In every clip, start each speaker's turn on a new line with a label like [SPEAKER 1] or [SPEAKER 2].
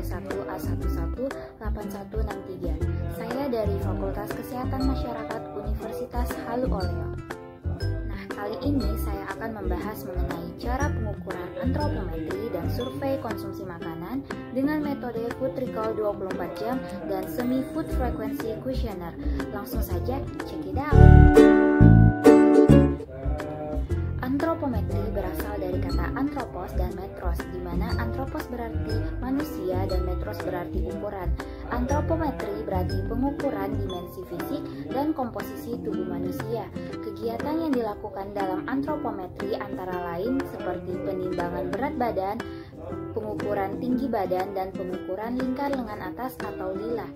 [SPEAKER 1] B1A118163. Saya dari Fakultas Kesehatan Masyarakat Universitas Halu Oleo. Nah, kali ini saya akan membahas mengenai cara pengukuran antropometri dan survei konsumsi makanan dengan metode Food Recall 24 jam dan Semi Food Frequency Questionnaire. Langsung saja, check it out! Antropometri berasal dari kata antropos dan metros, di mana antropos berarti manusia dan metros berarti ukuran. Antropometri berarti pengukuran dimensi fisik dan komposisi tubuh manusia. Kegiatan yang dilakukan dalam antropometri antara lain seperti penimbangan berat badan, pengukuran tinggi badan, dan pengukuran lingkar lengan atas atau lila.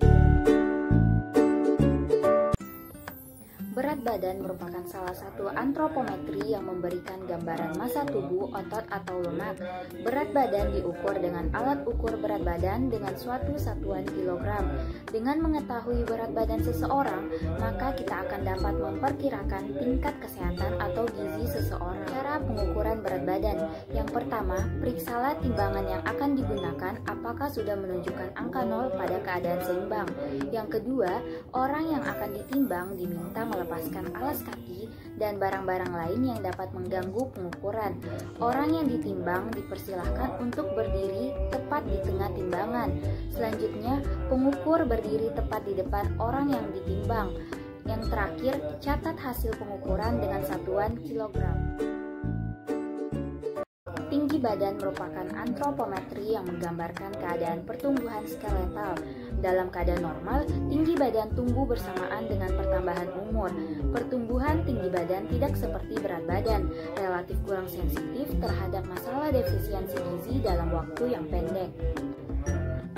[SPEAKER 1] Berat badan merupakan salah satu antropometri yang memberikan gambaran massa tubuh, otot, atau lemak. Berat badan diukur dengan alat ukur berat badan dengan suatu satuan kilogram. Dengan mengetahui berat badan seseorang, maka kita akan dapat memperkirakan tingkat kesehatan atau gizi seseorang. Cara pengukuran berat badan. Yang pertama, periksalah timbangan yang akan digunakan apakah sudah menunjukkan angka 0 pada keadaan seimbang. Yang kedua, orang yang akan ditimbang diminta melepaskan alas kaki dan barang-barang lain yang dapat mengganggu pengukuran. Orang yang ditimbang dipersilahkan untuk berdiri tepat di tengah timbangan. Selanjutnya, pengukur berdiri tepat di depan orang yang ditimbang. Yang terakhir, catat hasil pengukuran dengan satuan kilogram. Tinggi badan merupakan antropometri yang menggambarkan keadaan pertumbuhan skeletal. Dalam keadaan normal, tinggi badan tumbuh bersamaan dengan pertambahan umur. Pertumbuhan tinggi badan tidak seperti berat badan, relatif kurang sensitif terhadap masalah defisiensi gizi dalam waktu yang pendek.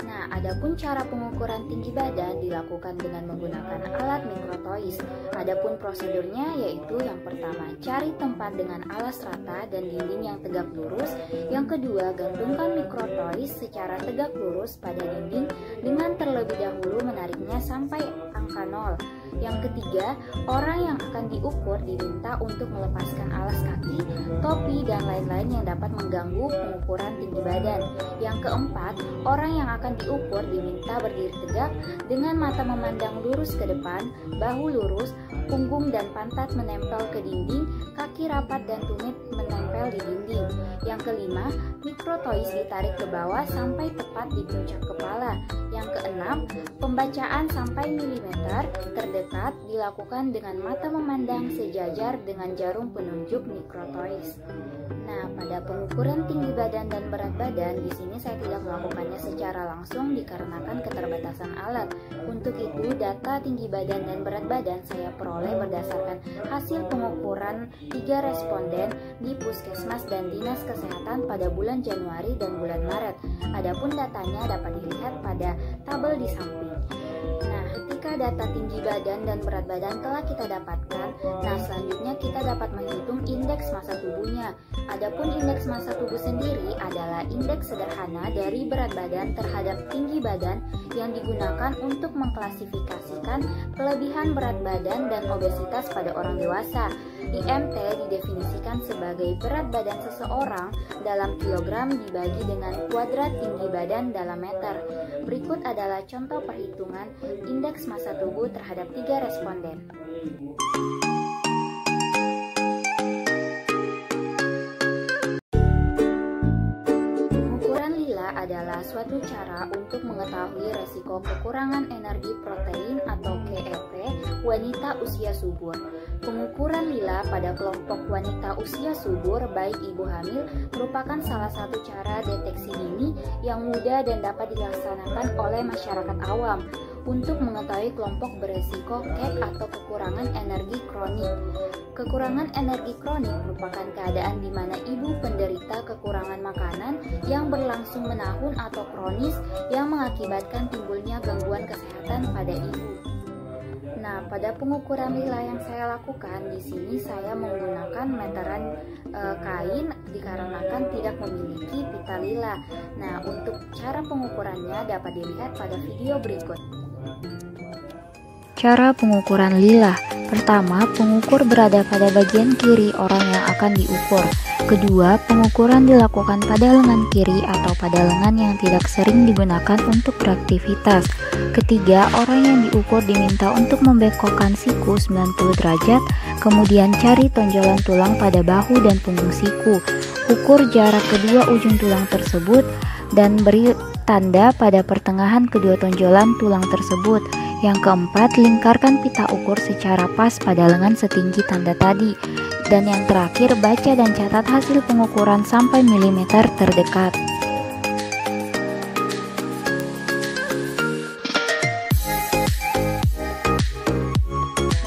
[SPEAKER 1] Nah, adapun cara pengukuran tinggi badan dilakukan dengan menggunakan alat mikrotois. Adapun prosedurnya yaitu yang pertama, cari tempat dengan alas rata dan dinding yang tegak lurus. Yang kedua, gantungkan mikrotois secara tegak lurus pada dinding dengan terlebih dahulu menariknya sampai angka 0. Yang ketiga, orang yang akan diukur diminta untuk melepaskan alas kaki, topi, dan lain-lain yang dapat mengganggu pengukuran tinggi badan. Yang keempat, orang yang akan diukur diminta berdiri tegak dengan mata memandang lurus ke depan, bahu lurus, punggung dan pantat menempel ke dinding, kaki rapat dan tumit menempel di dinding. Yang kelima, mikrotois ditarik ke bawah sampai tepat di puncak kepala. Yang keenam, pembacaan sampai milimeter terdekat dilakukan dengan mata memandang sejajar dengan jarum penunjuk mikrotois. Nah, pada pengukuran tinggi badan dan berat badan, di sini saya tidak melakukannya secara langsung dikarenakan keterbatasan alat. Untuk itu, data tinggi badan dan berat badan saya peroleh berdasarkan hasil pengukuran 3 responden di Puskesmas dan Dinas Kesehatan pada bulan Januari dan bulan Maret. Adapun datanya dapat dilihat pada tabel di samping. Nah, ketika data tinggi badan dan berat badan telah kita dapatkan, nah selanjutnya kita dapat menghitung indeks massa tubuhnya. Adapun indeks massa tubuh sendiri adalah indeks sederhana dari berat badan terhadap tinggi badan yang digunakan untuk mengklasifikasikan kelebihan berat badan dan obesitas pada orang dewasa. IMT didefinisikan sebagai berat badan seseorang dalam kilogram dibagi dengan kuadrat tinggi badan dalam meter. Berikut adalah contoh perhitungan indeks massa tubuh terhadap 3 responden. Adalah suatu cara untuk mengetahui resiko kekurangan energi protein atau KEP wanita usia subur. Pengukuran lila pada kelompok wanita usia subur baik ibu hamil merupakan salah satu cara deteksi dini yang mudah dan dapat dilaksanakan oleh masyarakat awam untuk mengetahui kelompok beresiko KEP atau kekurangan energi kronik. Kekurangan energi kronik merupakan keadaan di mana ibu penderita kekurangan makanan yang berlangsung menahun atau kronis yang mengakibatkan timbulnya gangguan kesehatan pada ibu. Nah, pada pengukuran lila yang saya lakukan di sini saya menggunakan meteran kain dikarenakan tidak memiliki pita lila. Nah, untuk cara pengukurannya dapat dilihat pada video berikut.
[SPEAKER 2] Cara pengukuran lila. Pertama, pengukur berada pada bagian kiri orang yang akan diukur.
[SPEAKER 1] Kedua, pengukuran dilakukan pada lengan kiri atau pada lengan yang tidak sering digunakan untuk beraktivitas. Ketiga, orang yang diukur diminta untuk membengkokkan siku 90 derajat, kemudian cari tonjolan tulang pada bahu dan punggung siku. Ukur jarak kedua ujung tulang tersebut dan beri tanda pada pertengahan kedua tonjolan tulang tersebut. Yang keempat, lingkarkan pita ukur secara pas pada lengan setinggi tanda tadi. Dan yang terakhir, baca dan catat hasil pengukuran sampai milimeter terdekat.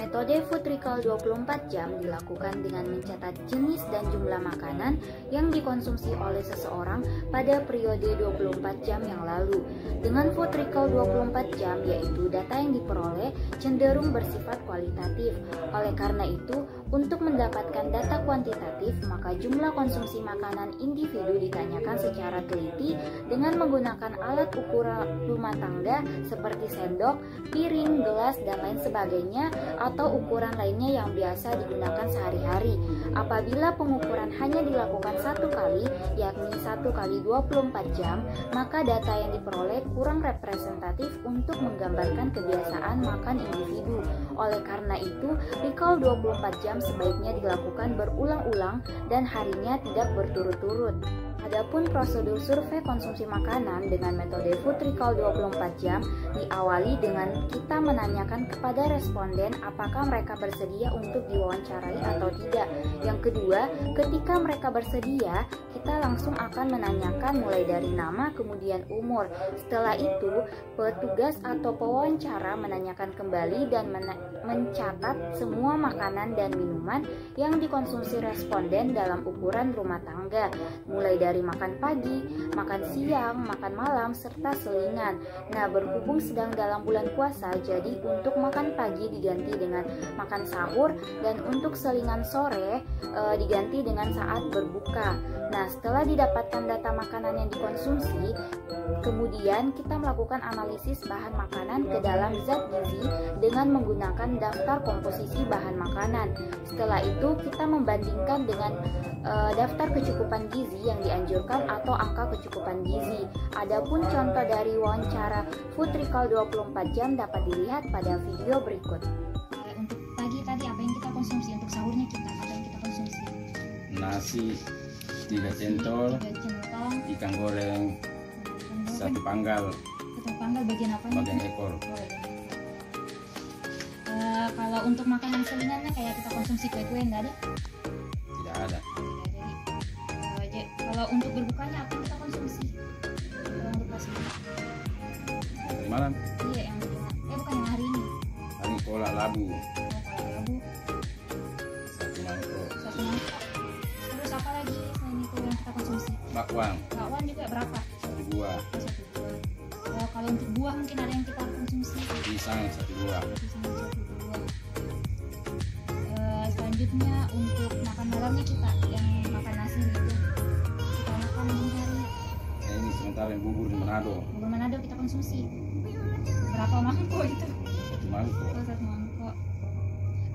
[SPEAKER 1] Metode food recall 24 jam dilakukan dengan mencatat jenis dan jumlah makanan yang dikonsumsi oleh seseorang pada periode 24 jam yang lalu. Dengan food recall 24 jam, yaitu data yang diperoleh cenderung bersifat kualitatif. Oleh karena itu, untuk mendapatkan data kuantitatif, maka jumlah konsumsi makanan individu ditanyakan secara teliti dengan menggunakan alat ukur rumah tangga seperti sendok, piring, gelas, dan lain sebagainya, atau ukuran lainnya yang biasa digunakan sehari-hari. Apabila pengukuran hanya dilakukan satu kali, yakni 1 kali 24 jam, maka data yang diperoleh kurang representatif untuk menggambarkan kebiasaan makan individu. Oleh karena itu, recall 24 jam sebaiknya dilakukan berulang-ulang dan harinya tidak berturut-turut. Adapun prosedur survei konsumsi makanan dengan metode food recall 24 jam diawali dengan kita menanyakan kepada responden apakah mereka bersedia untuk diwawancarai atau tidak. Yang kedua, ketika mereka bersedia, kita langsung akan menanyakan mulai dari nama kemudian umur. Setelah itu, petugas atau pewawancara menanyakan kembali dan mencatat semua makanan dan minuman yang dikonsumsi responden dalam ukuran rumah tangga, mulai dari makan pagi, makan siang, makan malam, serta selingan. Nah, berhubung sedang dalam bulan puasa, jadi untuk makan pagi diganti dengan makan sahur dan untuk selingan sore diganti dengan saat berbuka. Nah, setelah didapatkan data makanan yang dikonsumsi, kemudian kita melakukan analisis bahan makanan ke dalam zat gizi dengan menggunakan daftar komposisi bahan makanan. Setelah itu, kita membandingkan dengan daftar kecukupan gizi yang dianjurkan atau angka kecukupan gizi. Adapun contoh dari wawancara food recall 24 jam dapat dilihat pada video berikut. Untuk pagi tadi apa yang kita konsumsi? Untuk sahurnya kita apa yang kita konsumsi?
[SPEAKER 2] Nasi 3 centol, ikan goreng 1 panggal.
[SPEAKER 1] 1 panggal bagian apa?
[SPEAKER 2] Bagian ekor.
[SPEAKER 1] Kalau untuk makanan selingannya kayak kita konsumsi kue-kue enggak ada?
[SPEAKER 2] Tidak ada.
[SPEAKER 1] Kalau untuk berbukanya apa yang kita konsumsi? Kalau untuk pas
[SPEAKER 2] Hari malam?
[SPEAKER 1] Iya, yang bukan yang hari ini.
[SPEAKER 2] Hari kolak labu.
[SPEAKER 1] Kolak labu
[SPEAKER 2] 1 mangkok.
[SPEAKER 1] 1 mangkok. Terus apa lagi selain itu yang kita konsumsi?
[SPEAKER 2] Bakwan.
[SPEAKER 1] Bakwan juga berapa?
[SPEAKER 2] 1 buah.
[SPEAKER 1] 1 buah. Kalau untuk buah mungkin ada yang kita konsumsi.
[SPEAKER 2] Pisang 1 buah.
[SPEAKER 1] Pisang 1 buah. Selanjutnya untuk makan malamnya kita yang makan nasi gitu. Kita makan hari.
[SPEAKER 2] Ini sementara yang bubur di Manado.
[SPEAKER 1] Bubur Manado kita konsumsi. Berapa mangkok itu?
[SPEAKER 2] 1 mangkok.
[SPEAKER 1] 1 mangkok.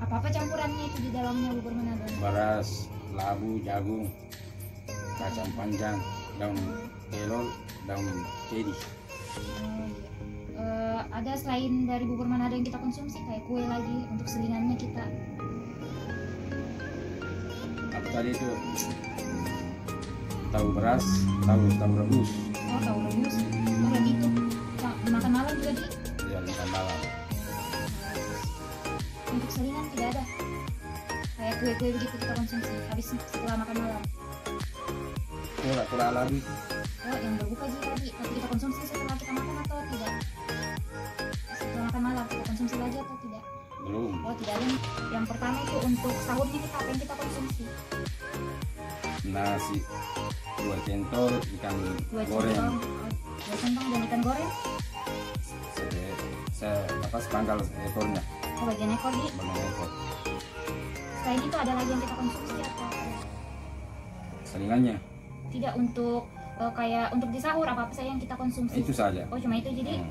[SPEAKER 1] Apa-apa campurannya itu di dalamnya bubur Manado?
[SPEAKER 2] Beras, labu, jagung, kacang panjang, daun kelor, daun kedi.
[SPEAKER 1] Ada selain dari bubur Manado yang kita konsumsi kayak kue lagi untuk selingannya kita.
[SPEAKER 2] Apa tadi itu? Tahu beras, tahu rebus.
[SPEAKER 1] Oh, tahu rebus. Oh, lagi itu makan malam juga di?
[SPEAKER 2] Ya, makan malam.
[SPEAKER 1] Untuk selingan tidak ada. Kayak kue-kue begitu kita konsumsi habis setelah makan malam.
[SPEAKER 2] Kolak labu itu.
[SPEAKER 1] Oh, yang berbuka juga tadi. Tapi kita konsumsi setelah kita makan atau tidak? Setelah makan malam kita konsumsi lagi atau tidak?
[SPEAKER 2] Belum.
[SPEAKER 1] Oh, tidak ada. Yang pertama itu untuk sahurnya kita apa yang kita konsumsi?
[SPEAKER 2] Nasi 2 centol, ikan goreng
[SPEAKER 1] 2 centong dan ikan goreng
[SPEAKER 2] sepanggal ekornya.
[SPEAKER 1] Oh, bagian ekor di?
[SPEAKER 2] Bagian ekor.
[SPEAKER 1] Selain itu ada lagi yang kita konsumsi atau?
[SPEAKER 2] Selingannya?
[SPEAKER 1] Tidak, untuk kayak untuk di sahur apa saja yang kita konsumsi?
[SPEAKER 2] Itu saja.
[SPEAKER 1] Oh, cuma itu jadi? Iya,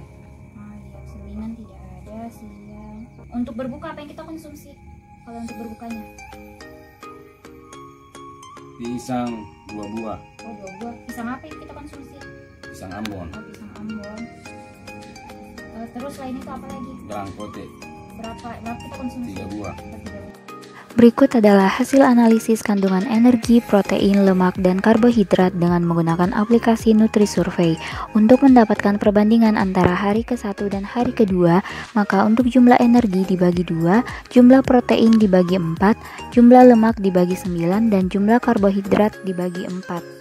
[SPEAKER 1] selingan tidak ada, siang. Untuk berbuka apa yang kita konsumsi? Kalau untuk berbukanya?
[SPEAKER 2] Pisang 2 buah.
[SPEAKER 1] Oh, 2 buah. Pisang apa yang kita konsumsi?
[SPEAKER 2] Pisang Ambon.
[SPEAKER 1] Oh, pisang Ambon. Terus selain itu apa lagi?
[SPEAKER 2] Belang kote
[SPEAKER 1] Berapa kita konsumsi?
[SPEAKER 2] 3 buah.
[SPEAKER 1] Berikut adalah hasil analisis kandungan energi, protein, lemak, dan karbohidrat dengan menggunakan aplikasi NutriSurvey. Untuk mendapatkan perbandingan antara hari ke-1 dan hari ke-2, maka untuk jumlah energi dibagi 2, jumlah protein dibagi 4, jumlah lemak dibagi 9, dan jumlah karbohidrat dibagi 4.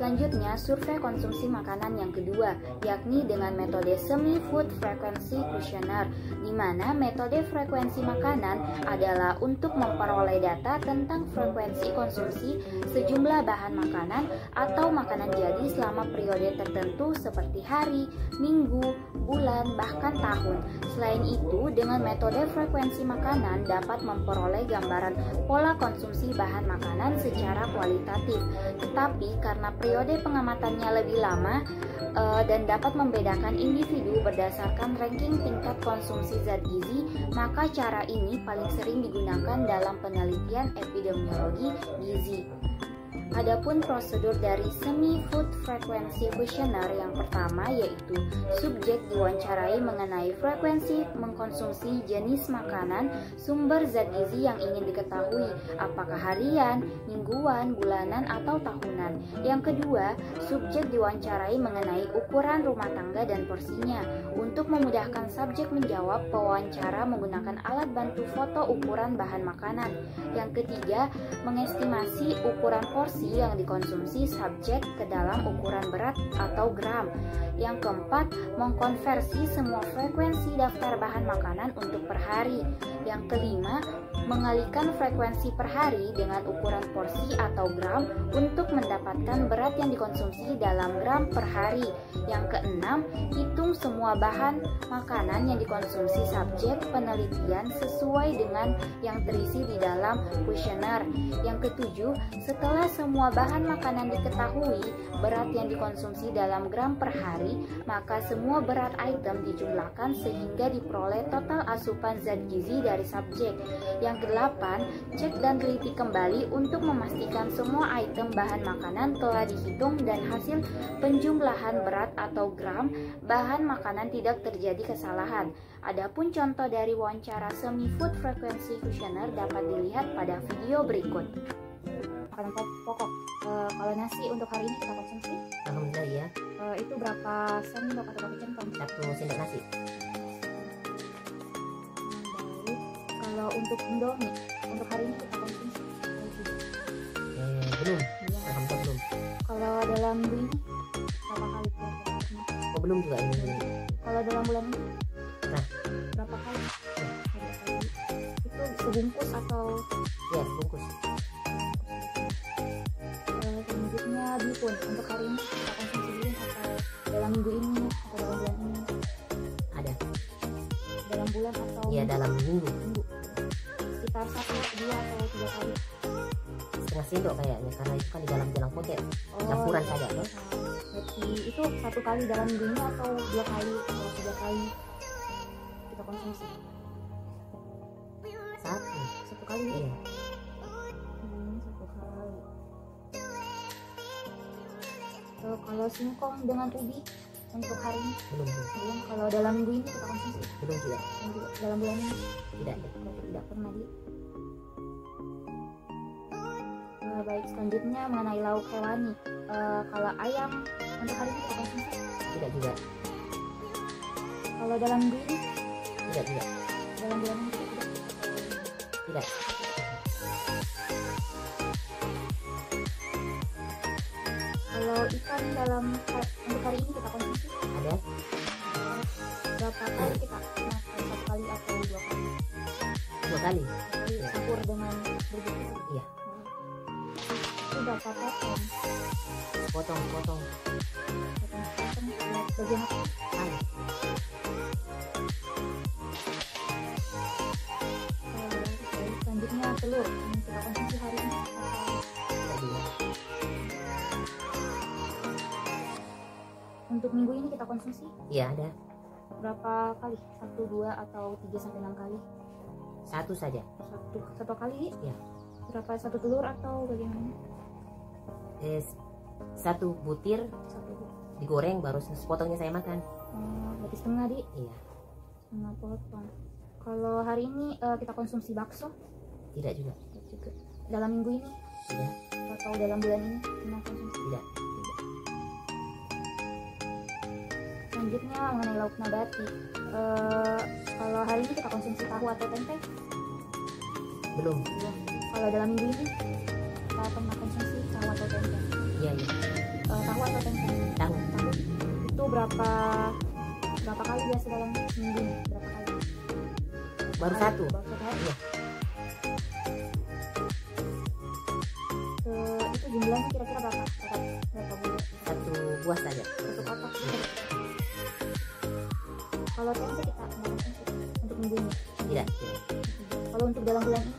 [SPEAKER 1] Selanjutnya, survei konsumsi makanan yang kedua, yakni dengan metode Semi-Food Frequency Questionnaire, di mana metode frekuensi makanan adalah untuk memperoleh data tentang frekuensi konsumsi sejumlah bahan makanan atau makanan jadi selama periode tertentu seperti hari, minggu, bulan, bahkan tahun. Selain itu, dengan metode frekuensi makanan dapat memperoleh gambaran pola konsumsi bahan makanan secara kualitatif. Tetapi karena periode pengamatannya lebih lama dan dapat membedakan individu berdasarkan ranking tingkat konsumsi zat gizi, maka cara ini paling sering digunakan dalam penelitian epidemiologi gizi. Adapun prosedur dari Semi-Food Frequency Questionnaire yang pertama yaitu subjek diwawancarai mengenai frekuensi mengkonsumsi jenis makanan sumber zat gizi yang ingin diketahui, apakah harian, mingguan, bulanan, atau tahunan. Yang kedua, subjek diwawancarai mengenai ukuran rumah tangga dan porsinya. Untuk memudahkan subjek menjawab, pewawancara menggunakan alat bantu foto ukuran bahan makanan. Yang ketiga, mengestimasi ukuran porsi yang dikonsumsi subjek ke dalam ukuran berat atau gram. Yang keempat, mengkonversi semua frekuensi daftar bahan makanan untuk per hari. Yang kelima, mengalihkan frekuensi per hari dengan ukuran porsi atau gram untuk mendapatkan berat yang dikonsumsi dalam gram per hari. Yang keenam, hitung semua bahan makanan yang dikonsumsi subjek penelitian sesuai dengan yang terisi di dalam kuesioner. Yang ketujuh, setelah semua bahan makanan diketahui berat yang dikonsumsi dalam gram per hari, maka semua berat item dijumlahkan sehingga diperoleh total asupan zat gizi dari subjek. Yang kedelapan, cek dan teliti kembali untuk memastikan semua item bahan makanan telah dihitung dan hasil penjumlahan berat atau gram bahan makanan tidak terjadi kesalahan. Adapun contoh dari wawancara Semi-Food Frequency Questionnaire dapat dilihat pada video berikut. Makanan pokok, kalau nasi untuk hari ini kita konsumsi?
[SPEAKER 3] Alhamdulillah ya.
[SPEAKER 1] Itu berapa sendok atau berapa centong?
[SPEAKER 3] 1 sendok nasi.
[SPEAKER 1] Baik. Kalau untuk Indomie, untuk hari ini kita konsumsi?
[SPEAKER 3] Belum.
[SPEAKER 1] Ya.
[SPEAKER 3] Alhamdulillah belum.
[SPEAKER 1] Kalau dalam minggu ini berapa kali kira-kira?
[SPEAKER 3] Oh, belum juga ini.
[SPEAKER 1] Kalau dalam bulan ini
[SPEAKER 3] Nah,
[SPEAKER 1] berapa kali? Itu sebungkus atau
[SPEAKER 3] ya bungkus.
[SPEAKER 1] selanjutnya bihun untuk hari ini kita konsumsi bihun atau dalam minggu ini atau dalam bulan ini?
[SPEAKER 3] Ada.
[SPEAKER 1] Dalam bulan atau
[SPEAKER 3] Ya dalam minggu.
[SPEAKER 1] sekitar 1, 2 atau 3 kali?
[SPEAKER 3] Setengah sendok kayaknya karena itu kan di dalam belang poket. Campuran saja tuh.
[SPEAKER 1] Berarti itu 1 kali dalam minggu ini atau 2 kali atau 3 kali kita konsumsi? 1 kali.
[SPEAKER 3] Iya.
[SPEAKER 1] 1 kali. Kalau singkong dengan ubi untuk hari ini
[SPEAKER 3] Belum.
[SPEAKER 1] belum. Kalau dalam minggu ini kita konsumsi?
[SPEAKER 3] Belum juga.
[SPEAKER 1] Dalam bulan ini
[SPEAKER 3] Tidak.
[SPEAKER 1] tidak pernah di. Baik, selanjutnya mengenai lauk hewani. Kalau ayam untuk hari ini kita konsumsi?
[SPEAKER 3] Tidak juga.
[SPEAKER 1] Kalau dalam minggu ini?
[SPEAKER 3] Tidak juga.
[SPEAKER 1] Dalam bulan ini tidak.
[SPEAKER 3] Tidak.
[SPEAKER 1] Kalau ikan dalam untuk hari ini kita konsumsi?
[SPEAKER 3] Ada.
[SPEAKER 1] Berapa kali kita makan? 1 kali atau 2 kali?
[SPEAKER 3] 2 kali.
[SPEAKER 1] Kali campur dengan berbuka?
[SPEAKER 3] Iya.
[SPEAKER 1] Itu berapa potong?
[SPEAKER 3] Potong.
[SPEAKER 1] Potong bagian apa?
[SPEAKER 3] Ah,
[SPEAKER 1] Selanjutnya telur yang kita konsumsi hari ini atau
[SPEAKER 3] tidak juga.
[SPEAKER 1] untuk minggu ini kita konsumsi
[SPEAKER 3] Iya ada.
[SPEAKER 1] berapa kali? 1, 2 atau 3 sampai 6 kali?
[SPEAKER 3] Satu saja.
[SPEAKER 1] Satu kali?
[SPEAKER 3] Ya.
[SPEAKER 1] Berapa, satu telur atau bagaimana?
[SPEAKER 3] Satu butir
[SPEAKER 1] Satu.
[SPEAKER 3] digoreng, baru sepotongnya saya makan.
[SPEAKER 1] Berarti setengah, Di?
[SPEAKER 3] Iya.
[SPEAKER 1] Setengah potong. Kalau hari ini kita konsumsi bakso?
[SPEAKER 3] Tidak juga.
[SPEAKER 1] Juga. Dalam minggu ini?
[SPEAKER 3] Tidak.
[SPEAKER 1] Atau dalam bulan ini pernah konsumsi?
[SPEAKER 3] Tidak.
[SPEAKER 1] Selanjutnya mengenai lauk nabati. Kalau hari ini kita konsumsi tahu atau tempe?
[SPEAKER 3] Belum.
[SPEAKER 1] Kalau dalam minggu ini kita pernah konsumsi tahu atau tempe?
[SPEAKER 3] Iya, iya.
[SPEAKER 1] Tahu atau tempe?
[SPEAKER 3] Tahu.
[SPEAKER 1] Itu berapa kali biasa dalam minggu ini? Berapa kali?
[SPEAKER 3] Baru satu.
[SPEAKER 1] Baru satu kali?
[SPEAKER 3] Iya.
[SPEAKER 1] Itu jumlahnya kira-kira berapa? Berapa bulan?
[SPEAKER 3] Satu buah saja.
[SPEAKER 1] Satu kotak. Kalau tempe kita nggak konsumsi untuk minggu ini?
[SPEAKER 3] Tidak.
[SPEAKER 1] Kalau untuk dalam bulan ini?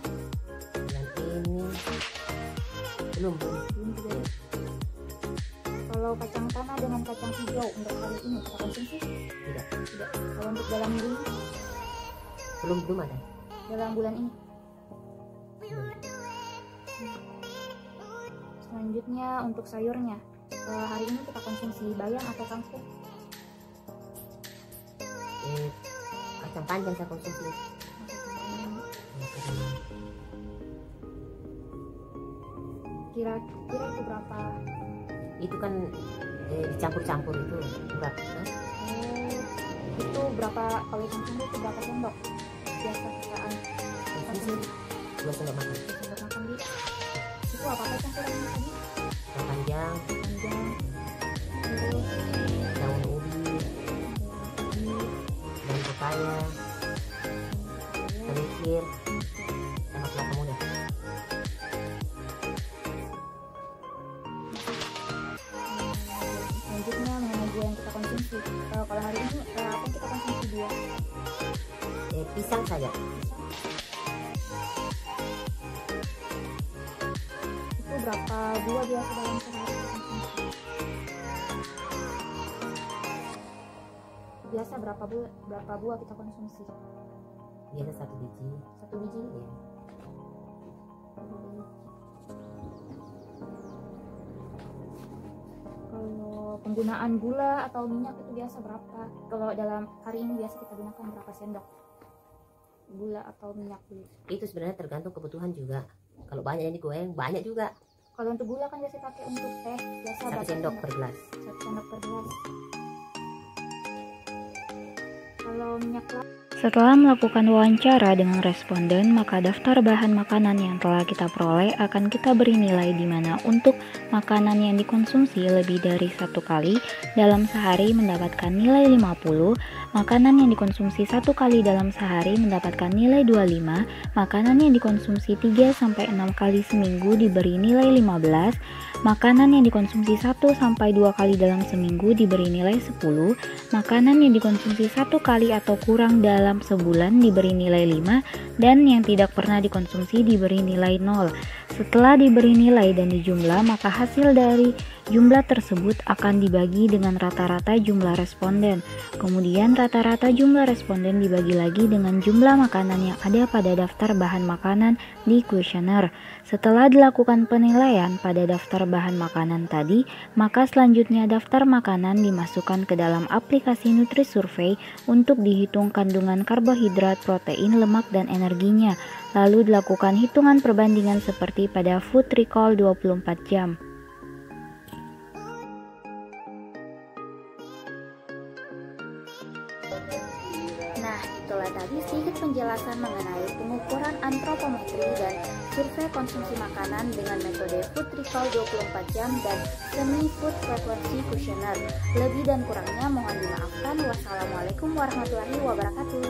[SPEAKER 3] Bulan ini belum.
[SPEAKER 1] Belum juga. Kalau kacang tanah dengan kacang hijau untuk hari ini kita konsumsi?
[SPEAKER 3] Tidak.
[SPEAKER 1] Tidak. Kalau untuk dalam minggu ini?
[SPEAKER 3] Belum ada.
[SPEAKER 1] Dalam bulan ini? Selanjutnya untuk sayurnya, hari ini kita konsumsi bayam atau kangkung?
[SPEAKER 3] Kacang panjang saya konsumsi.
[SPEAKER 1] Kira-kira itu berapa?
[SPEAKER 3] Itu kan dicampur-campur itu berat.
[SPEAKER 1] Itu berapa, kalau kangkung itu berapa sendok? Biasa kita
[SPEAKER 3] Konsumsi 2 sendok makan.
[SPEAKER 1] sendok makan, Di. Itu apa campurannya tadi?
[SPEAKER 3] Kacang panjang,
[SPEAKER 1] Terus
[SPEAKER 3] daun ubi, daun pepaya, kelikir, sama kelapa muda.
[SPEAKER 1] selanjutnya mengenai buah yang kita konsumsi. Kalau hari ini apa yang kita konsumsi buah?
[SPEAKER 3] Pisang saja.
[SPEAKER 1] Itu berapa buah biasa dalam sehari kita konsumsi? Biasa berapa buah kita konsumsi?
[SPEAKER 3] Biasa 1 biji.
[SPEAKER 1] 1 biji?
[SPEAKER 3] Ya.
[SPEAKER 1] Kalau penggunaan gula atau minyak itu biasa berapa? Kalau dalam hari ini biasa kita gunakan berapa sendok gula atau minyak dulu?
[SPEAKER 3] Itu sebenarnya tergantung kebutuhan juga. Kalau banyak yang digoreng, banyak juga.
[SPEAKER 1] Kalau untuk gula kan biasa pakai untuk teh, biasa
[SPEAKER 3] 1
[SPEAKER 1] berapa
[SPEAKER 3] sendok per gelas.
[SPEAKER 1] 1 sendok per gelas. Kalau minyak
[SPEAKER 4] Setelah melakukan wawancara dengan responden, maka daftar bahan makanan yang telah kita peroleh akan kita beri nilai di mana untuk makanan yang dikonsumsi lebih dari 1 kali dalam sehari mendapatkan nilai 50, makanan yang dikonsumsi 1 kali dalam sehari mendapatkan nilai 25, makanan yang dikonsumsi 3-6 kali seminggu diberi nilai 15, makanan yang dikonsumsi 1-2 kali dalam seminggu diberi nilai 10, makanan yang dikonsumsi 1 kali atau kurang dalam sebulan diberi nilai 5, dan yang tidak pernah dikonsumsi diberi nilai 0. Setelah diberi nilai dan dijumlah, maka hasil dari jumlah tersebut akan dibagi dengan rata-rata jumlah responden. Kemudian rata-rata jumlah responden dibagi lagi dengan jumlah makanan yang ada pada daftar bahan makanan di kuesioner. Setelah dilakukan penilaian pada daftar bahan makanan tadi, maka selanjutnya daftar makanan dimasukkan ke dalam aplikasi NutriSurvey untuk dihitung kandungan karbohidrat, protein, lemak, dan energinya. Lalu dilakukan hitungan perbandingan seperti pada Food Recall 24 jam.
[SPEAKER 1] Nah, itulah tadi sedikit penjelasan mengenai pengukuran antropometri dan survei konsumsi makanan dengan metode Food Recall 24 jam dan Semi Food Frequency Questionnaire. Lebih dan kurangnya mohon dimaafkan. Wassalamualaikum warahmatullahi wabarakatuh.